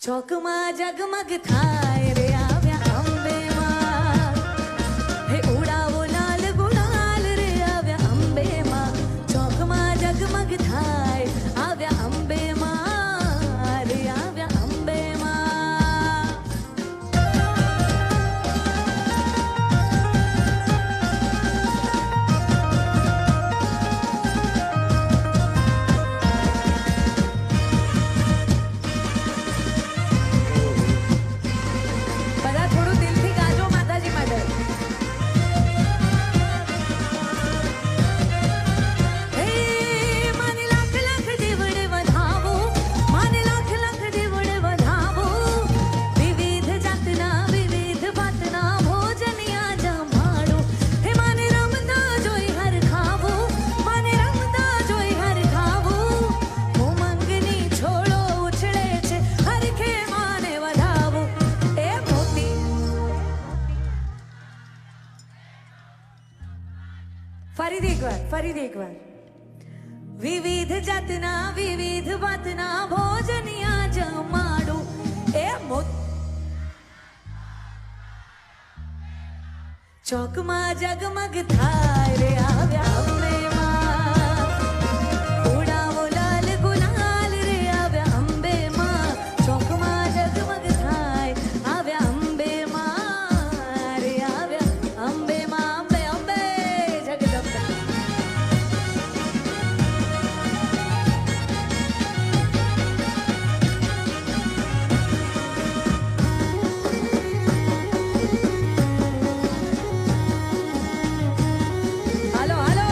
ચોકમાં જગમગ થાય રે આવ્યા અંબે માં, હે ઉડાવો લાલ ગુલાલ રે આવ્યા અંબે માં. ચોકમાં જગમગ થાય આવ્યા અંબે માં રે આવ્યા અંબે માં. બધા થોડું દિલથી ગાજો માતાજી માટે. હે માને લાખ લાખ દેવડે વધાવો, માને લાખ લાખ દેવડે વધાવો. વિવિધ જાતના વિવિધ ભાતના ભોજનિયા જમાડો. હે માને રમતા જોઈ હર ખાવો, માને રમતા જોઈ હર ખાવો. ઉમંગની છોડો ઉછળે છે હરખે માને વધાવો. એ મોતી ફરીથી એકવાર. વિવિધ જાતના વિવિધ ભાતના ભોજનિયા જમાડો. એ ચોકમાં જગમગ થાય રે આવ્યા અંબે માં, ઉડાવો લાલ ગુલાલ રે આવ્યા અંબે માં. ચોકમાં જગમગ થાય આવ્યા અંબે માં રે આવ્યા અંબે માં. અંબે અંબે જગદંબે. હાલો હાલો.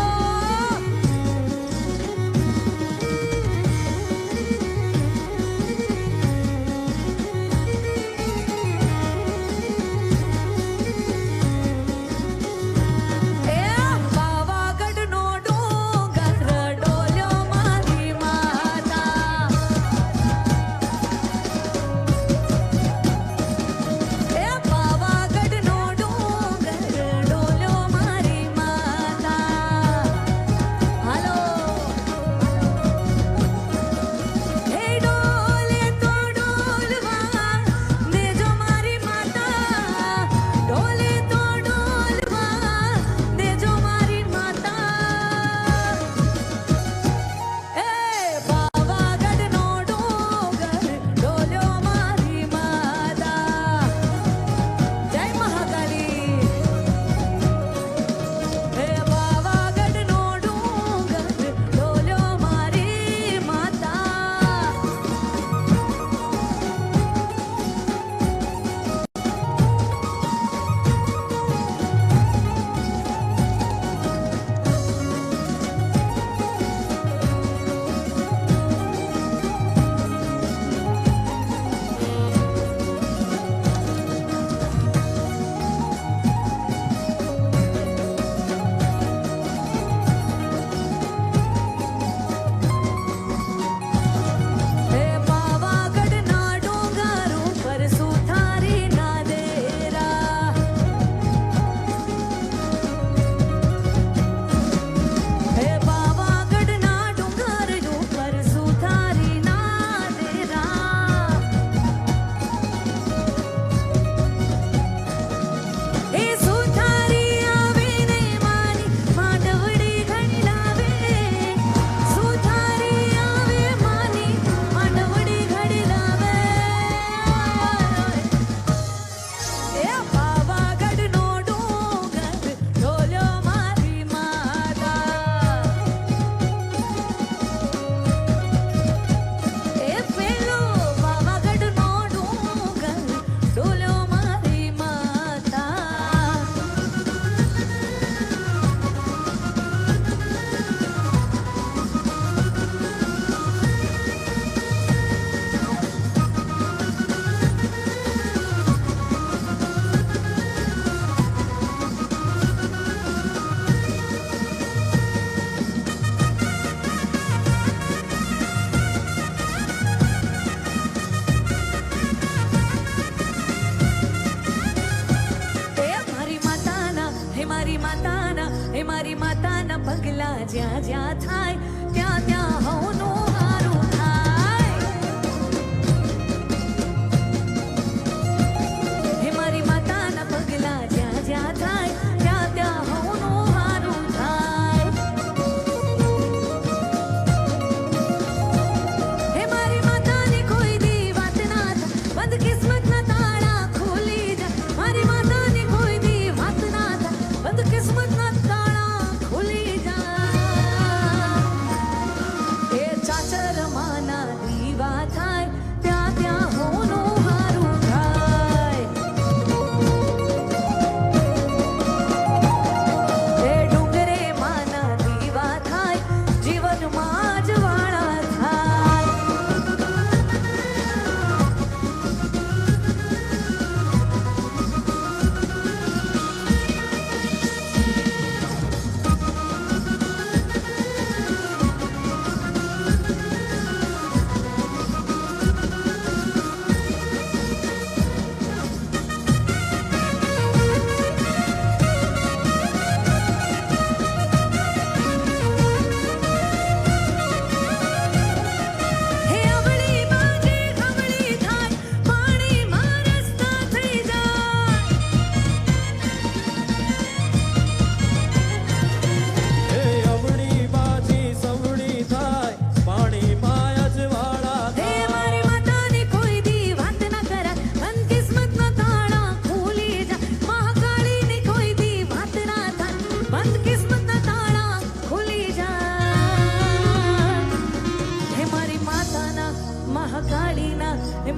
એ પાવાગઢનો ડુંગર ડોલ્યો મારી માતા. એ પાવાગઢનો ડુંગર ડોલ્યો મારી માતા. હાલો. હે ડોલે તો ડોલવા દેજો મારી માતા, ડોલે તો ડોલવા દેજો મારી માતા. એ પાવાગઢનો ડુંગર ડોલ્યો મારી માતા. જય મહાકાળી. હે પાવાગઢનો ડુંગર ડોલ્યો મારી માતા. હે પાવાગઢના ડુંગર ઉપર સુથારીના ડેરા. હે પાવાગઢના ડુંગર ઉપર સુથારીના ડેરા. એ સુથારી આવે ને મારી માંડવડી ઘણી લાવે. સુથારી આવે માની માંડવડી ઘડી લાવે. એ પાવાગઢનો ડુંગર ડોલ્યો મારી માતા. એ પેલો પાવાગઢનો ડુંગર ડોલ્યો મારી માતા. એ મારી માતાના પગલા જ્યાં જ્યાં થાય ત્યાં ત્યાં હવનું હારું થાય.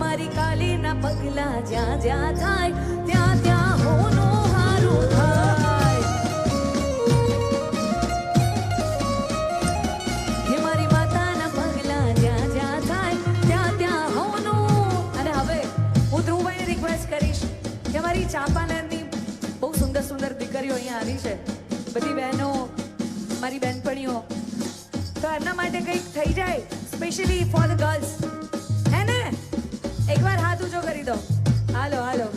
મારી કાલીના પગલા જ્યાં જ્યાં થાય ત્યાં ત્યાં હોનું હારું થાય. હે મારી માતાના પગલા જ્યાં જ્યાં થાય ત્યાં ત્યાં હોનું. અને હવે હું ધ્રુવભાઈને રિક્વેસ્ટ કરીશ કે મારી ચાંપાનેરની બહુ સુંદર સુંદર દીકરીઓ અહીંયા આવી છે, બધી બહેનો, મારી બહેનપણીઓ, તો એમના માટે કંઈક થઈ જાય સ્પેશિયલી ફોર ધ ગર્લ્સ, હે ને? એકવાર હાથ ઊંચો કરી દો. હાલો હાલો.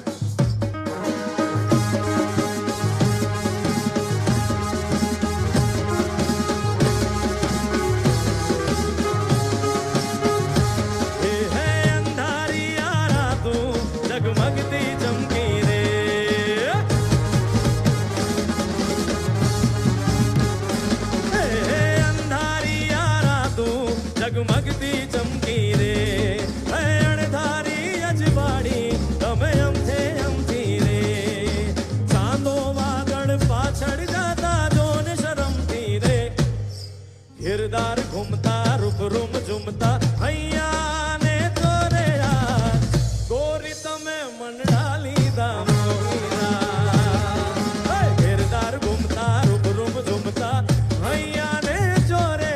જગમગતી ચમકી રે અણધારી અજવાળી તમે અમથે અમથી રે ચાંદો વાગણ પાછળ જાતા જોન શરમથી રે ઘેરદાર ઘૂમતા રૂપરૂમ ઝૂમતા હૈયા ને તોરે યાર ગોરી તમે મંડળા લીધા મોહીના ઘેરદાર ઘૂમતા રૂપરૂમ ઝૂમતા હૈયા ને ચોરે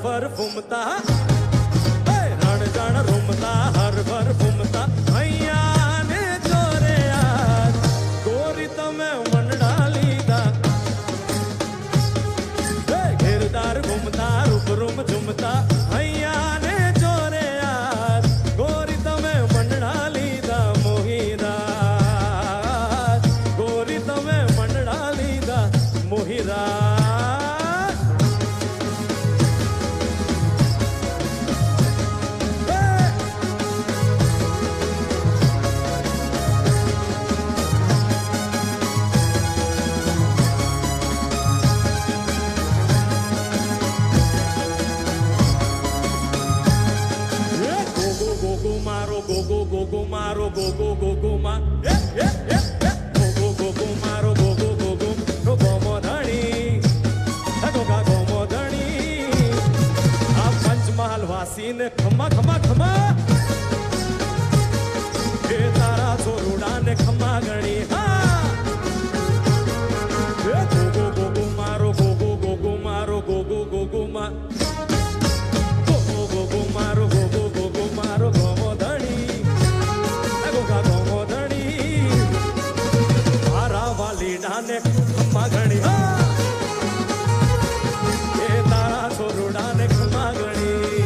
હર ફૂમતા રણ જણ રૂમતા હર ભર ફૂમતા હૈયા ને ચોરે યાર ગોરી તમે મંડળા લીધા ઘેરદાર ઘૂમતા રૂપરૂમ ઝૂમતા હૈયા ને ચોરે યાર ગોરી તમે મંડળા લીધા મોહીરા ગોરી તમે મંડળા લીધા મોહીરા. Gogo maro gogo gogo ma gogo gogo maro gogo gogo no gomo dhani goga gomo dhani આ પંચમહાલ વાસીને ખમા ખમા ખમા કે તારા છોરુડાને ખમા ગણી હા gogo gogo maro gogo gogo maro gogo gogo ma gogo gogo maro gogo gogo maro gomo dhani ડાને ખમ્મા ગણી એ તારા છોરુડાને ખમ્મા ગણી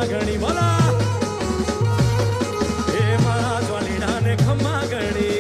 ખમ્મા ઘણી બોલા એ મારા જ્વાલીડાને ખમ્મા ઘણી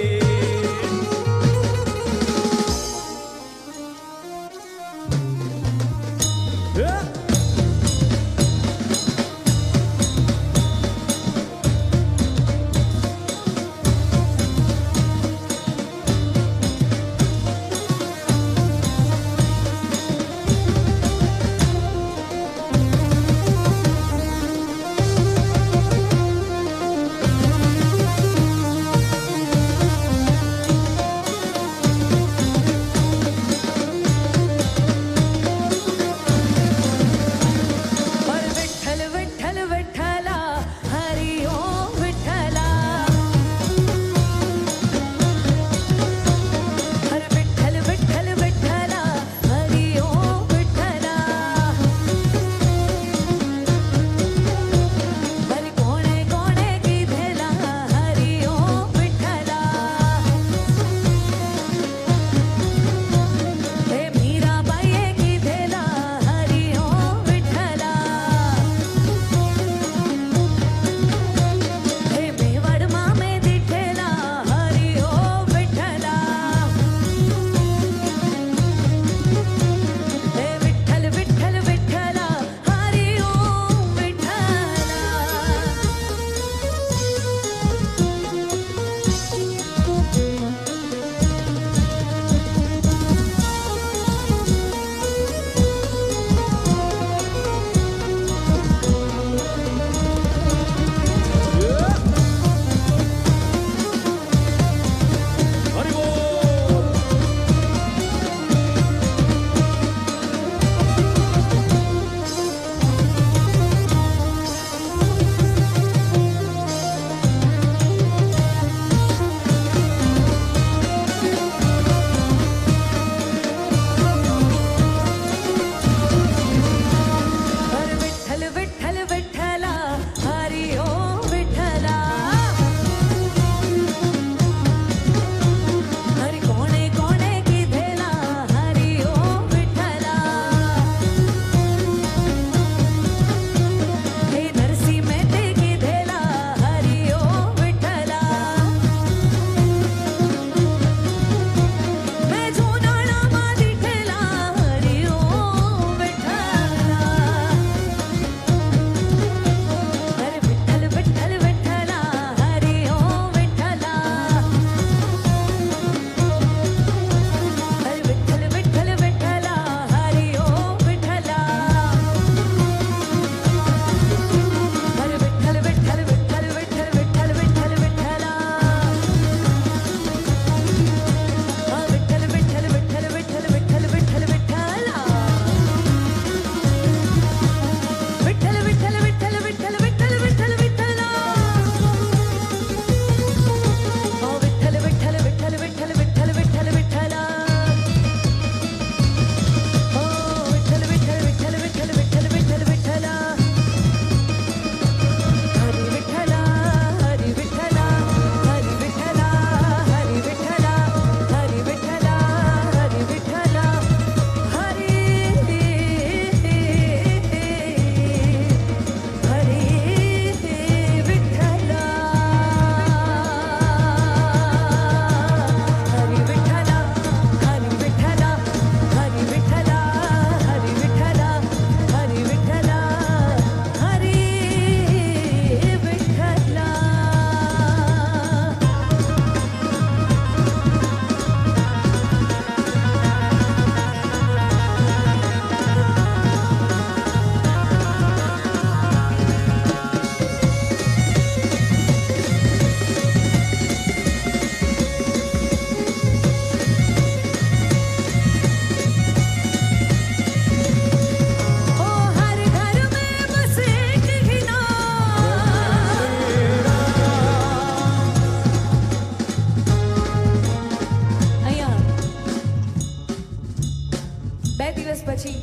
પછી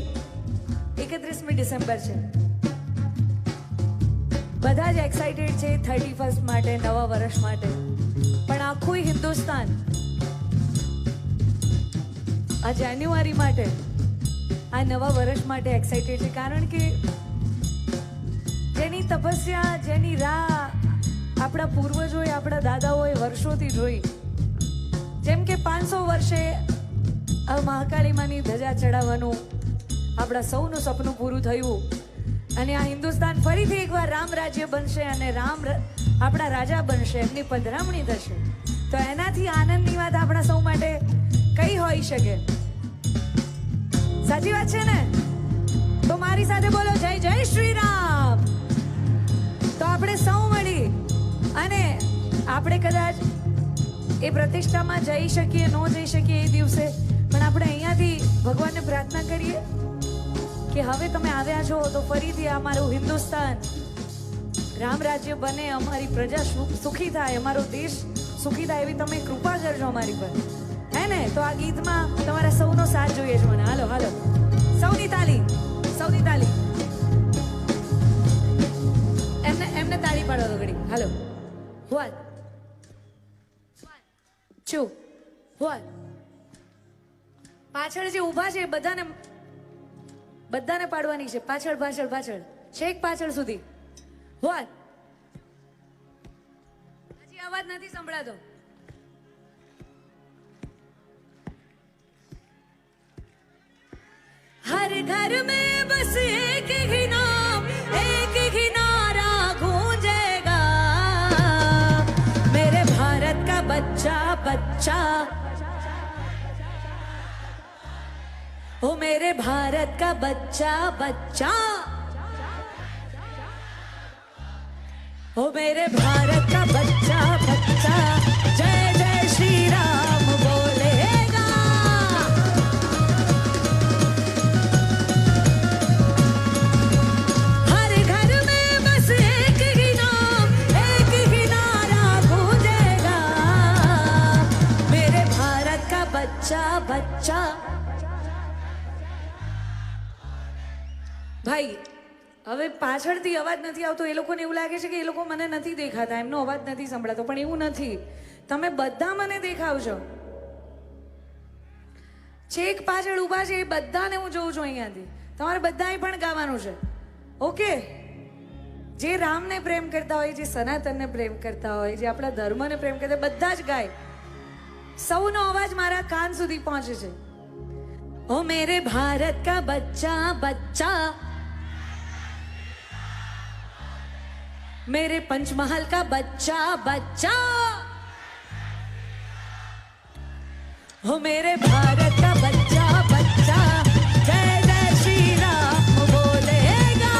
31મી ડિસેમ્બર છે. બધા જ એક્સાઇટેડ છે 31st માટે, નવા વર્ષ માટે. પણ આખું હિન્દુસ્તાન આ જાન્યુઆરી માટે, આ નવા વર્ષ માટે એક્સાઇટેડ છે. કારણ કે જે જેની તપસ્યા જેની રાહ આપણા પૂર્વજોએ આપણા દાદાઓએ વર્ષોથી જોઈ, જેમ કે 500 વર્ષે આ મહાકાળી માની ધજા ચડાવવાનું આપણા સૌનું સપનું પૂરું થયું અને આ હિન્દુસ્તાન ફરીથી એકવાર રામ રાજ્ય બનશે અને રામ આપણા રાજા બનશે, એમની પધરામણી થશે. તો એનાથી આનંદની વાત આપણા સૌ માટે કઈ હોઈ શકે? સાચી વાત છે ને? તો મારી સાથે બોલો જય જય શ્રી રામ. તો આપણે સૌ મળી અને આપણે કદાચ એ પ્રતિષ્ઠામાં જઈ શકીએ ન જઈ શકીએ એ દિવસે, પણ આપણે અહીંયાથી ભગવાનને પ્રાર્થના કરીએ કે હવે તમે આવ્યા છો તો ફરીથી અમારું હિન્દુસ્તાન રામ રાજ્ય બને, અમારી પ્રજા સુખી થાય, અમારો દેશ સુખી થાય એવી તમે કૃપા કરજો અમારી પર, હે ને? તો આ ગીતમાં તમારા સૌનો સાથ જોઈએ છે મને. હાલો હાલો, સૌની તાલી, સૌની તાલી. એમને તાળી પાડો તો ઘડી. હાલો, 1 2 1. પાછળ જે ઊભા છે બધાને પાડવાની છે. પાછળ પાછળ પાછળ, છેક પાછળ સુધી. 1. હજી અવાજ નથી સંભળાતો. हर घर में बस एक ही नाम, एक ही नारा गूंजेगा, मेरे भारत का बच्चा बच्चा, ओ मेरे भारत का बच्चा बच्चा, ओ मेरे भारत का बच्चा बच्चा, जय जय श्री राम बोलेगा. हर घर में बस एक ही नाम, एक ही नारा गूंजेगा, मेरे भारत का बच्चा बच्चा. ભાઈ હવે પાછળથી અવાજ નથી આવતો, એ લોકોને એવું લાગે છે કે એ લોકો મને નથી દેખાતા, એમનો અવાજ નથી સંભળાતો, પણ એવું નથી. તમે બધા મને દેખાવજો. છેક પાછળ ઊભા છે એ બધાને હું જોઉં છું અહીંયાથી. તમારે બધાએ પણ ગાવાનું છે, ઓકે? જે રામને પ્રેમ કરતા હોય, જે સનાતનને પ્રેમ કરતા હોય, જે આપણા ધર્મને પ્રેમ કરતા હોય, બધા જ ગાય. સૌનો અવાજ મારા કાન સુધી પહોંચે છે. ઓ મેરે ભારત કા બચ્ચા બચ્ચા, मेरे पंचमहल का बच्चा बच्चा, हो मेरे भारत का बच्चा बच्चा, जय जय श्री राम बोलेगा,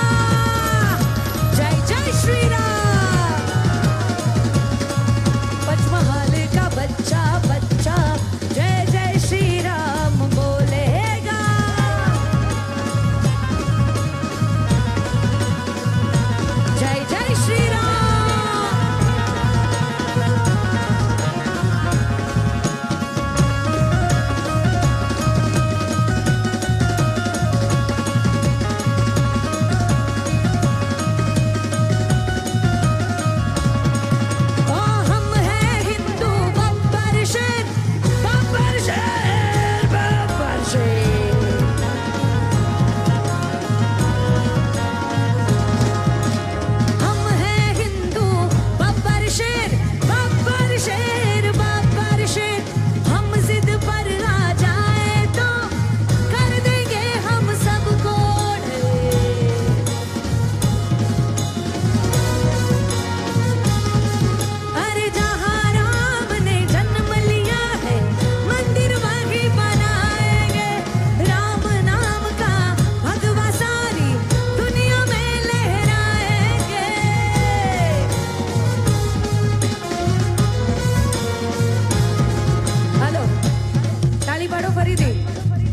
जय जय श्री राम. पंचमहल का बच्चा बच्चा, जय जय श्री राम बोलेगा, जय जय श्री राम. ओ हम हैं हिंदू बब्बर शेर, बब्बर शेर, बब्बर शेर. हम हैं हिंदू बब्बर शेर, बब्बर शेर, बब्बर शेर. हम जिद पर आ जाए तो कर देंगे हम सबको ढेर. अरे जहाँ राम ने जन्म लिया है, मंदिर वहीं बनाएंगे. राम नाम का भगवा सारी दुनिया में लहराएंगे. हेलो, ताली पाडो फरीदी.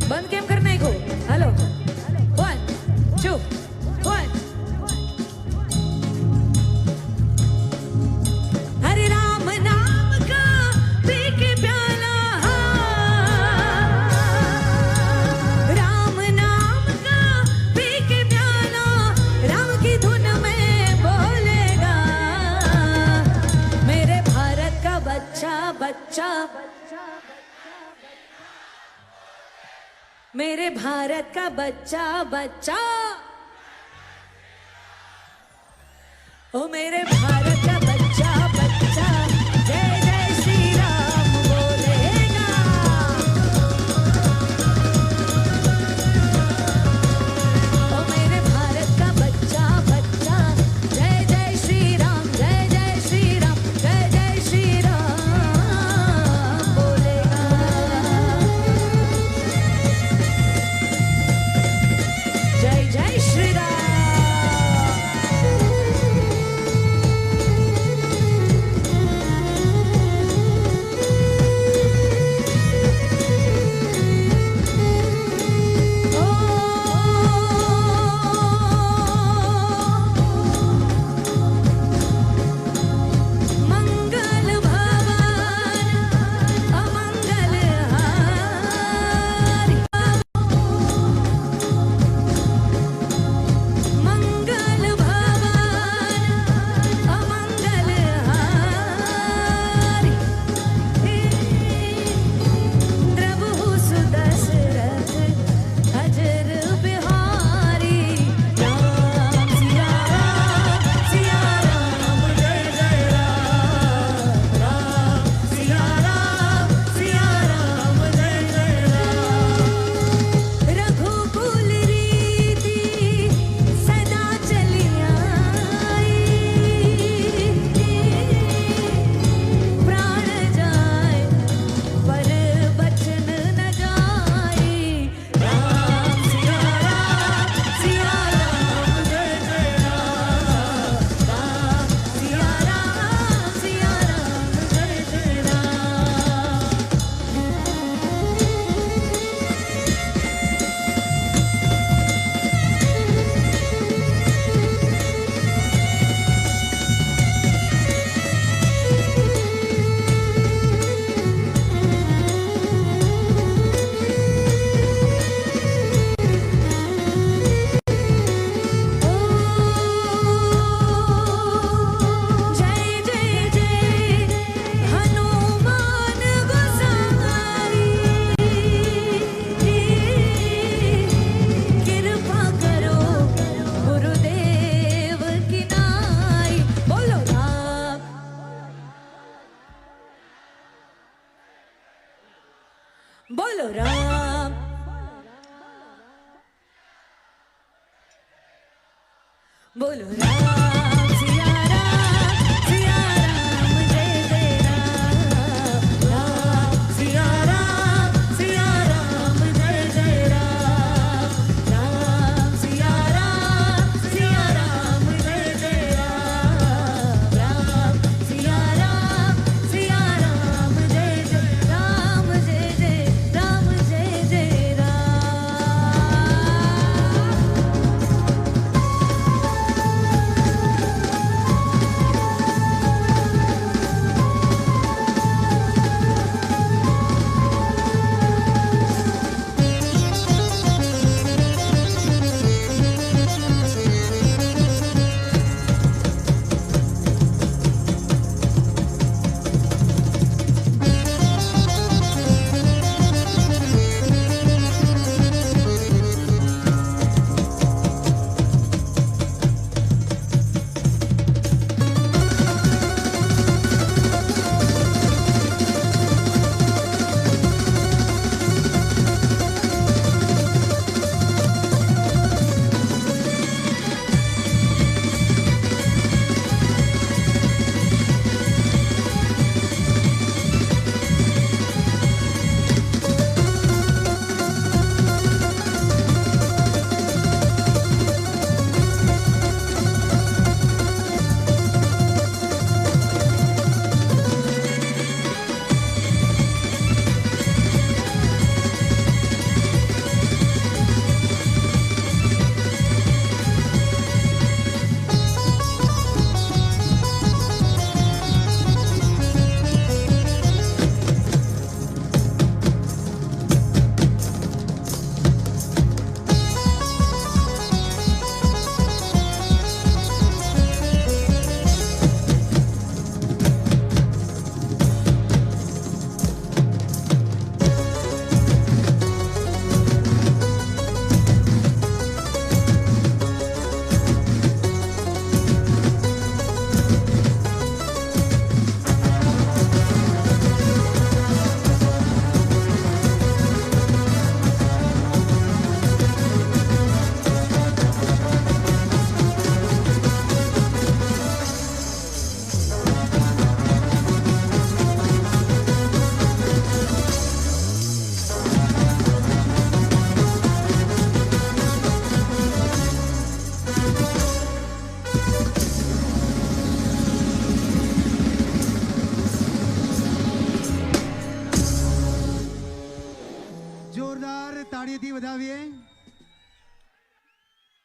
बंद केम कर नाख्यो? हेलो, 1 2 1. हरे राम नाम का पी के प्याला, राम नाम का पी के प्याला, राम की धुन में बोलेगा, मेरे भारत का बच्चा बच्चा, मेरे भारत का बच्चा बच्चा. ओ मेरे भारत का बच्चा बच्चा जय जय श्री राम बोलेगा। ओ मेरे भारत का बच्चा बच्चा जय जय श्री राम जय जय श्री राम जय जय श्री राम बोलेगा। जय जय श्री राम। मंगल भवन अमंगल हारी मंगल भवन अमंगल हारी द्रवहु सुदशरथ अजर बिहारी राम सिया राम जय जय राम राम सिया राम जय जय राम। रघुकुल रीति सदा चली आई प्राण जाए पर बचन न जाई राम सिया राम जय जय राम राम सिया राम जय जय राम। जय जय जय हनुमान गोसाई कृपा करो गुरुदेव की नाई। बोलो राम बोलो राम बोलो राम सिया राम जय जय राम राम सिया राम जय जय राम राम सिया राम जय जय राम राम सिया राम जय जय राम जय जय राम जय जय राम।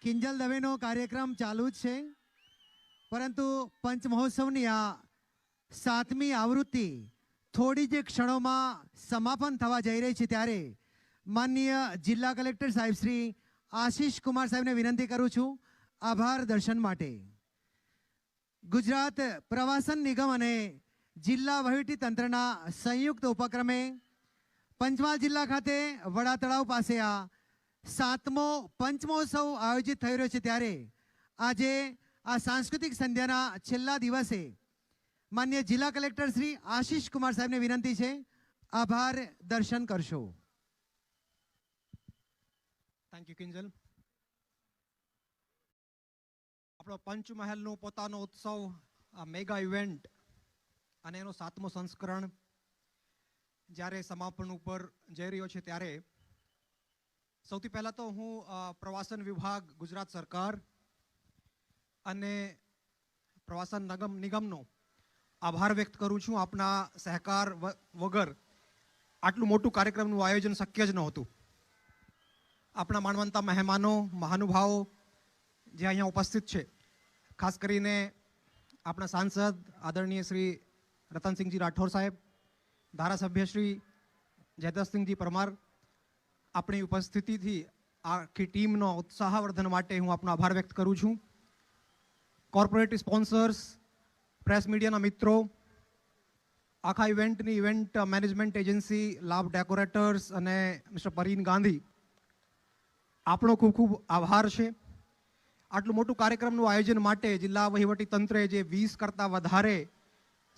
કિંજલ દવેનો કાર્યક્રમ ચાલુ જ છે, પરંતુ પંચમહોત્સવની આ 7મી આવૃત્તિ થોડી જ ક્ષણોમાં સમાપન થવા જઈ રહી છે, ત્યારે માનનીય જિલ્લા કલેક્ટર સાહેબ શ્રી આશીષ કુમાર સાહેબને વિનંતી કરું છું આભાર દર્શન માટે. ગુજરાત પ્રવાસન નિગમ અને જિલ્લા વહીવટી તંત્રના સંયુક્ત ઉપક્રમે પંચમહાલ જિલ્લા ખાતે વડા તળાવ પાસે આ 7મો પંચમહોત્સવ આયોજિત થઈ રહ્યો છે, ત્યારે આજે આ સાંસ્કૃતિક સંધ્યાના છેલ્લા દિવસે માન્ય જિલ્લા કલેક્ટર શ્રી આશીષ કુમાર સાહેબને વિનંતી છે આભાર દર્શન કરશો. Thank you Kinjal. આપણો પંચમહાલનો પોતાનો ઉત્સવ, આ મેગા ઇવેન્ટ અને એનો 7મો સંસ્કરણ જ્યારે સમાપન ઉપર જઈ રહ્યો છે, ત્યારે સૌથી પહેલાં તો હું પ્રવાસન વિભાગ, ગુજરાત સરકાર અને પ્રવાસન નિગમનો આભાર વ્યક્ત કરું છું. આપના સહકાર વગર આટલું મોટું કાર્યક્રમનું આયોજન શક્ય જ નહોતું. આપણા માનવંતા મહેમાનો, મહાનુભાવો જે અહીંયા ઉપસ્થિત છે, ખાસ કરીને આપણા સાંસદ આદરણીય શ્રી રતનસિંહજી રાઠોડ સાહેબ, ધારાસભ્ય શ્રી જયદ્રથસિંહજી પરમાર, આપણી ઉપસ્થિતિથી આખી ટીમનો ઉત્સાહવર્ધન માટે હું આપનો આભાર વ્યક્ત કરું છું. કોર્પોરેટ સ્પોન્સર્સ, પ્રેસ મીડિયાના મિત્રો, આખા ઇવેન્ટની ઇવેન્ટ મેનેજમેન્ટ એજન્સી લાભ ડેકોરેટર્સ અને મિસ્ટર પરીન ગાંધી, આપણો ખૂબ ખૂબ આભાર છે. આટલું મોટું કાર્યક્રમનું આયોજન માટે જિલ્લા વહીવટી તંત્રે જે 20 કરતાં વધારે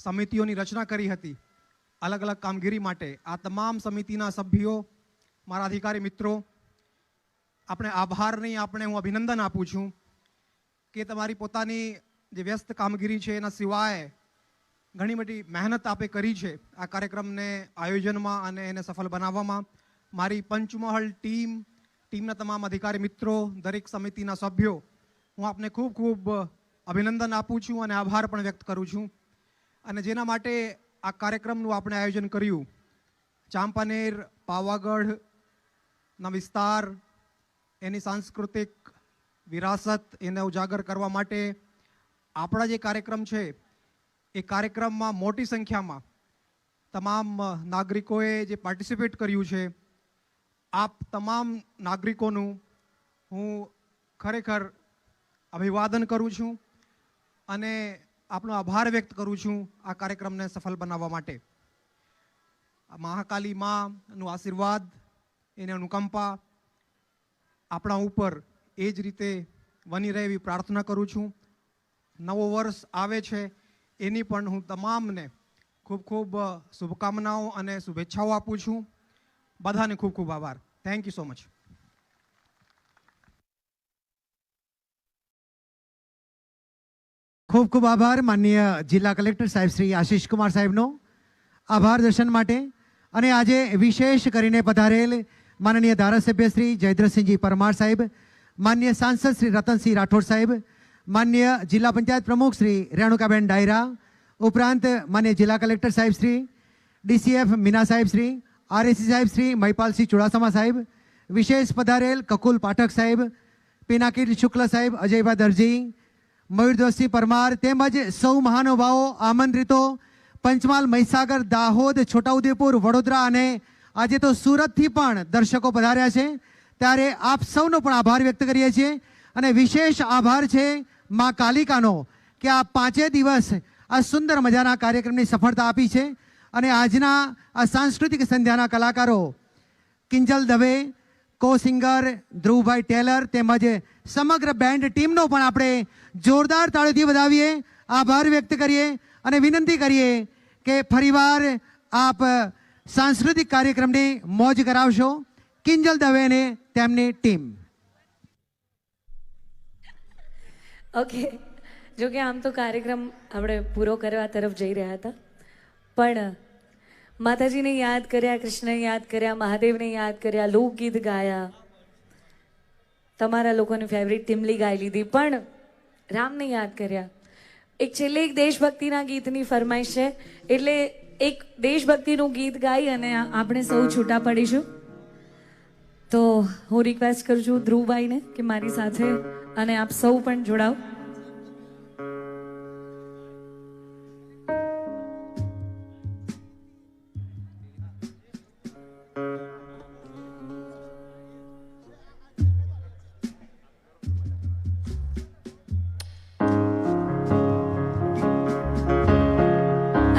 સમિતિઓની રચના કરી હતી અલગ અલગ કામગીરી માટે, આ તમામ સમિતિના સભ્યો, મારા અધિકારી મિત્રો, આપણે આભારની હું અભિનંદન આપું છું કે તમારી પોતાની જે વ્યસ્ત કામગીરી છે એના સિવાય ઘણી બધી મહેનત આપે કરી છે આ કાર્યક્રમને આયોજનમાં અને એને સફળ બનાવવામાં. મારી પંચમહાલ ટીમના તમામ અધિકારી મિત્રો, દરેક સમિતિના સભ્યો, હું આપને ખૂબ ખૂબ અભિનંદન આપું છું અને આભાર પણ વ્યક્ત કરું છું. અને જેના માટે આ કાર્યક્રમનું આપણે આયોજન કર્યું, ચાંપાનેર, પાવાગઢના વિસ્તાર, એની સાંસ્કૃતિક વિરાસત એને ઉજાગર કરવા માટે આપણા જે કાર્યક્રમ છે એ કાર્યક્રમમાં મોટી સંખ્યામાં તમામ નાગરિકોએ જે પાર્ટિસિપેટ કર્યું છે, આપ તમામ નાગરિકોનું હું ખરેખર અભિવાદન કરું છું અને આપનો આભાર વ્યક્ત કરું છું આ કાર્યક્રમને સફળ બનાવવા માટે. મહાકાલી માનું આશીર્વાદ, એની અનુકંપા આપણા ઉપર એ જ રીતે બની રહે એવી પ્રાર્થના કરું છું. નવો વર્ષ આવે છે, એની પણ હું તમામને ખૂબ ખૂબ શુભકામનાઓ અને શુભેચ્છાઓ આપું છું. બધાને ખૂબ ખૂબ આભાર. Thank you so much. ખૂબ ખૂબ આભાર માનનીય જિલ્લા કલેક્ટર સાહેબ શ્રી આશીષ કુમાર સાહેબનો આભાર દર્શન માટે. અને આજે વિશેષ કરીને પધારેલ માનનીય ધારાસભ્ય શ્રી જયદ્રથસિંહજી પરમાર સાહેબ, માનનીય સાંસદ શ્રી રતનસિંહ રાઠોડ સાહેબ, માનનીય જિલ્લા પંચાયત પ્રમુખ શ્રી રેણુકાબેન ડાયરા, ઉપરાંત માનનીય જિલ્લા કલેક્ટર સાહેબ શ્રી, ડીસીએફ મીના સાહેબ શ્રી, આરએસી સાહેબ શ્રી મહિપાલસિંહ ચુડાસમા સાહેબ, વિશેષ પધારેલ કકુલ પાઠક સાહેબ, પિનાકીર શુક્લ સાહેબ, અજયભાઈ દરજી, મયુરધ્વજસિંહ પરમાર તેમજ સૌ મહાનુભાવો, આમંત્રિતો, પંચમહાલ, મહીસાગર, દાહોદ, છોટાઉદેપુર, વડોદરા અને આજે તો સુરતથી પણ દર્શકો પધાર્યા છે, ત્યારે આપ સૌનો પણ આભાર વ્યક્ત કરીએ છીએ. અને વિશેષ આભાર છે મા કાલિકાનો કે આ 5 દિવસ આ સુંદર મજાના કાર્યક્રમની સફળતા આપી છે. અને આજના આ સાંસ્કૃતિક સંધ્યાના કલાકારો કિંજલ દવે, કો સિંગર ધ્રુવભાઈ ટેલર તેમજ સમગ્ર બેન્ડ ટીમનો પણ આપણે જોરદાર તાળીથી વધાવીએ, આભાર વ્યક્ત કરીએ અને વિનંતી કરીએ કે ફરીવાર આપ સાંસ્કૃતિક કાર્યક્રમની મોજ કરાવશો. કિંજલ દવે અને તેમની ટીમ. ઓકે, જો કે આમ તો કાર્યક્રમ આપણે પૂરો કરવા તરફ જઈ રહ્યા હતા, પણ માતાજીને યાદ કર્યા, કૃષ્ણને યાદ કર્યા, મહાદેવને યાદ કર્યા, લોકગીત ગાયા, તમારા લોકોની ફેવરિટ ટીમલી ગાઈ લીધી, પણ રામને યાદ કર્યા. છેલ્લે એક દેશભક્તિના ગીતની ફરમાઈશ છે, એટલે એક દેશભક્તિનું ગીત ગાઈ અને આપણે સૌ છૂટા પડીશું. તો હું રિક્વેસ્ટ કરું છું ધ્રુવભાઈને કે મારી સાથે અને આપ સૌ પણ જોડાઓ.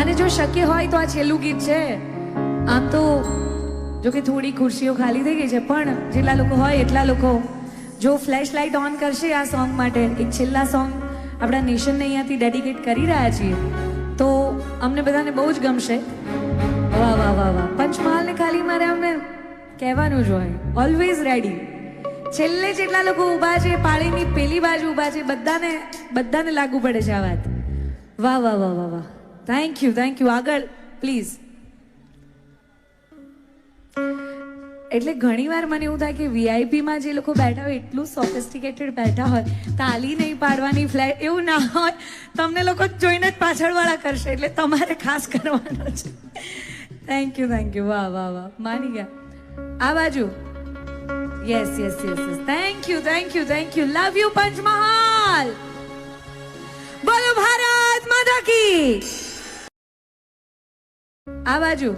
અને જો શક્ય હોય તો આ છેલ્લું ગીત છે. આમ તો જો કે થોડી ખુરશીઓ ખાલી થઈ ગઈ છે, પણ જેટલા લોકો હોય એટલા લોકો જો ફ્લેશ લાઇટ ઓન કરશે આ સોંગ માટે, એક છેલ્લા સોંગ આપણા નેશનને અહીંયાથી ડેડિકેટ કરી રહ્યા છીએ, તો અમને બધાને બહુ જ ગમશે. વાહ વાહ વાહ વાહ. પંચમહાલને ખાલી મારે અમને કહેવાનું જ હોય, ઓલવેઝ રેડી. છેલ્લે જેટલા લોકો ઊભા છે, પાળીની પેલી બાજુ ઊભા છે, બધાને લાગુ પડે છે આ વાત. વાહ વાહ વાહ વાહ વાહ. Thank you. આગળ પ્લીઝ. એટલે ઘણીવાર મને એવું થાય કે વીઆઈપીમાં જે લોકો બેઠા હોય એટલું સોફિસ્ટિકેટેડ બેઠા હોય, તાલી નહીં પાડવાની, ફ્લેટ એવું ના હોય, તમને લોકો જોઈને જ પાછળવાળા કરશે, એટલે તમારે ખાસ કરવાનો છે. Thank you. વાહ વાહ વાહ. માની ગયા. આ બાજુ. Yes. Thank you. Love you Panchmahal. બોલો ભારત માતા કી. આ બાજુ.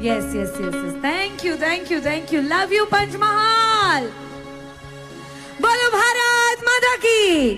Yes. Thank you. Love you Panchmahal. બોલો ભારત માતા કી.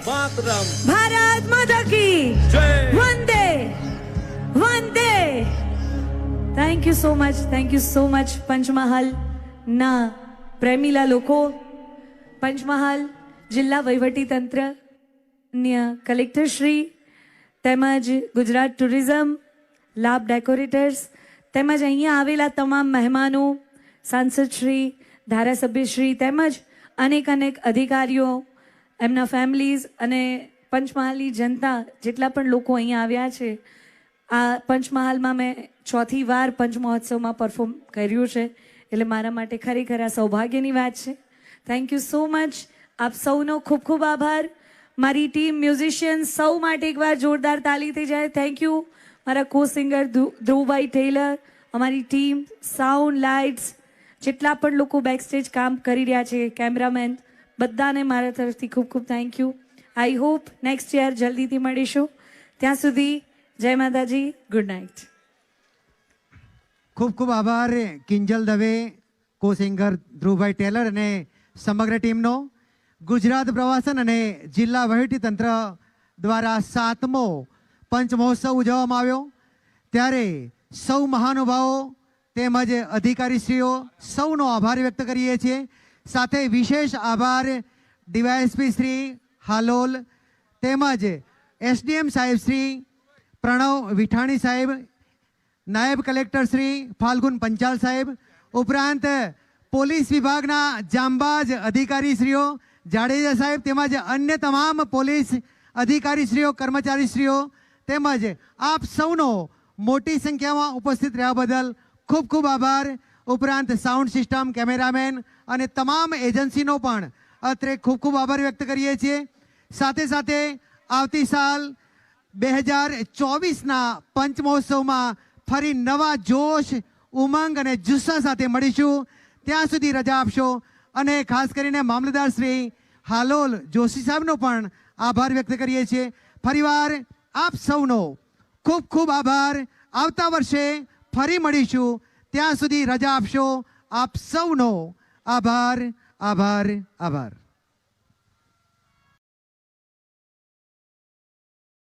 માતરમ. ભારત માતા કી જય. વંદે વંદે. Thank you so much Panchmahal ના પ્રેમીલા લોકો, પંચમહાલ જિલ્લા વહીવટી તંત્ર, કલેક્ટર શ્રી તેમજ ગુજરાત ટુરિઝમ, લાભ ડેકોરેટર્સ તેમજ અહીંયા આવેલા તમામ મહેમાનો, સાંસદ શ્રી, ધારાસભ્ય શ્રી તેમજ અનેક અધિકારીઓ, એમના ફેમિલીઝ અને પંચમહાલની જનતા જેટલા પણ લોકો અહીંયા આવ્યા છે. આ પંચમહાલમાં મેં ચોથી વાર પંચમહોત્સવમાં પરફોર્મ કર્યું છે, એટલે મારા માટે ખરેખર આ સૌભાગ્યની વાત છે. Thank you so much. આપ સૌનો ખૂબ ખૂબ આભાર. મારી ટીમ, મ્યુઝિશિયન સૌ માટે એકવાર જોરદાર તાલી થઈ જાય. થેન્ક યુ મારા કો સિંગર ધ્રુવભાઈ ટેલર, અમારી ટીમ, સાઉન્ડ, લાઇટ્સ, જેટલા પણ લોકો બેક સ્ટેજ કામ કરી રહ્યા છે, કેમેરામેન, બધાને મારા તરફથી ખૂબ ખૂબ thank you. I hope next year જલ્દીથી મળીશું. ત્યાં સુધી જય માતાજી, ગુડ નાઇટ. ખૂબ ખૂબ આભાર કિંજલ દવે, કો સિંગર ધ્રુવભાઈ ટેલર અને સમગ્ર ટીમનો. ગુજરાત પ્રવાસન અને જિલ્લા વહીવટીતંત્ર દ્વારા 7મો પંચમહોત્સવ ઉજવવામાં આવ્યો, ત્યારે સૌ મહાનુભાવો તેમજ અધિકારીશ્રીઓ સૌનો આભાર વ્યક્ત કરીએ છીએ. સાથે વિશેષ આભાર ડીવાયએસપી શ્રી હાલોલ તેમજ એસડીએમ સાહેબ શ્રી પ્રણવ વિઠાણી સાહેબ, નાયબ કલેક્ટર શ્રી ફાલ્ગુન પંચાલ સાહેબ, ઉપરાંત પોલીસ વિભાગના જાંબાજ અધિકારીશ્રીઓ જાડેજા સાહેબ તેમજ અન્ય તમામ પોલીસ અધિકારીશ્રીઓ, કર્મચારીશ્રીઓ તેમજ આપ સૌનો મોટી સંખ્યામાં ઉપસ્થિત રહ્યા બદલ ખૂબ ખૂબ આભાર. ઉપરાંત સાઉન્ડ સિસ્ટમ, કેમેરામેન અને તમામ એજન્સીનો પણ અત્રે ખૂબ ખૂબ આભાર વ્યક્ત કરીએ છીએ. સાથે સાથે આવતી સાલ 2024ના પંચમહોત્સવમાં ફરી નવા જોશ, ઉમંગ અને જુસ્સા સાથે મળીશું. ત્યાં સુધી રજા આપશો અને ખાસ કરીને મામલતદાર શ્રી હાલોલ જોશી સાહેબનો પણ આભાર વ્યક્ત કરીએ છીએ. ફરીવાર આપ સૌનો ખૂબ ખૂબ આભાર. આવતા વર્ષે ફરી મળીશું. ત્યાં સુધી રજા આપશો. આપ સૌનો આભાર, આભાર, આભાર.